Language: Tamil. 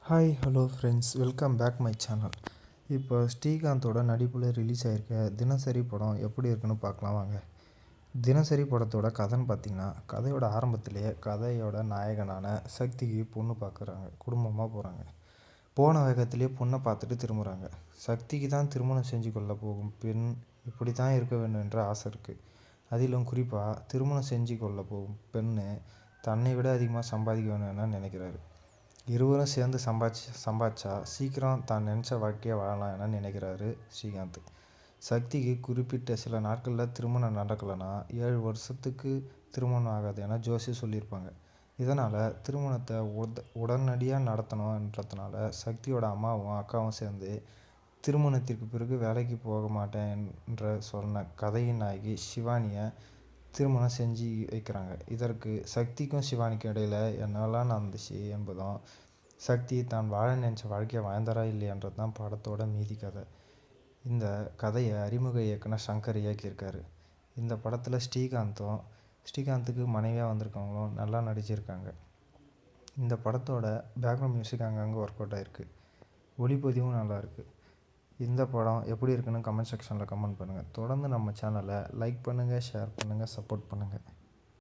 Hi hello friends, welcome back my channel. இப்போ ஸ்ரீகாந்தோட நடிப்பில் ரிலீஸ் ஆகிருக்க தினசரி படம் எப்படி இருக்குன்னு பார்க்கலாம் வாங்க. தினசரி படத்தோட கதைன்னு பார்த்திங்கன்னா, கதையோட ஆரம்பத்திலேயே கதையோட நாயகனான சக்திக்கு பொண்ணு பார்க்குறாங்க. குடும்பமாக போகிறாங்க. போன வேகத்திலே பொண்ணை பார்த்துட்டு திரும்புகிறாங்க. சக்திக்கு தான் திருமணம் செஞ்சு கொள்ள போகும் பெண் இப்படி தான் இருக்க வேண்டும் என்ற ஆசை இருக்குது. அதிலும் குறிப்பாக திருமணம் செஞ்சு கொள்ள போகும் பெண்ணு தன்னை விட அதிகமாக சம்பாதிக்க வேண்டும் என நினைக்கிறாரு. இருவரும் சேர்ந்து சம்பாதிச்சா சீக்கிரம் தான் நினச்ச வாழ்க்கையை வாழலாம் என நினைக்கிறாரு ஸ்ரீகாந்த். சக்திக்கு குறிப்பிட்ட சில நாட்களில் திருமணம் நடக்கலைன்னா 7 வருஷத்துக்கு திருமணம் ஆகாது என ஜோசி சொல்லியிருப்பாங்க. இதனால் திருமணத்தை உடனடியாக நடத்தணுன்றதுனால சக்தியோட அம்மாவும் அக்காவும் சேர்ந்து திருமணத்திற்கு பிறகு வேலைக்கு போக மாட்டேன் என்று சொன்ன கதையின் நாயகி சிவானியை திருமணம் செஞ்சு வைக்கிறாங்க. இதற்கு சக்திக்கும் சிவானிக்கும் இடையில் என்னெல்லாம் நடந்துச்சு என்பதும், சக்தி தான் வாழ நினச்ச வாழ்க்கையை வாழ்ந்தாரா இல்லையான்றது தான் படத்தோட மீதி கதை. இந்த கதையை அறிமுக இயக்குனர் சங்கர் இயக்கியிருக்காரு. இந்த படத்தில் ஸ்ரீகாந்துக்கு மனைவியாக வந்திருக்கவங்களும் நல்லா நடிச்சிருக்காங்க. இந்த படத்தோட பேக்ரவுண்ட் மியூசிக் அங்கங்கே ஒர்க் அவுட் ஆகிருக்கு. ஒளிப்பதிவும் நல்லாயிருக்கு. இந்த படம் எப்படி இருக்குன்னு கமெண்ட் செக்ஷனில் கமெண்ட் பண்ணுங்கள். தொடர்ந்து நம்ம சேனலை லைக் பண்ணுங்கள், ஷேர் பண்ணுங்கள், சப்போர்ட் பண்ணுங்கள்.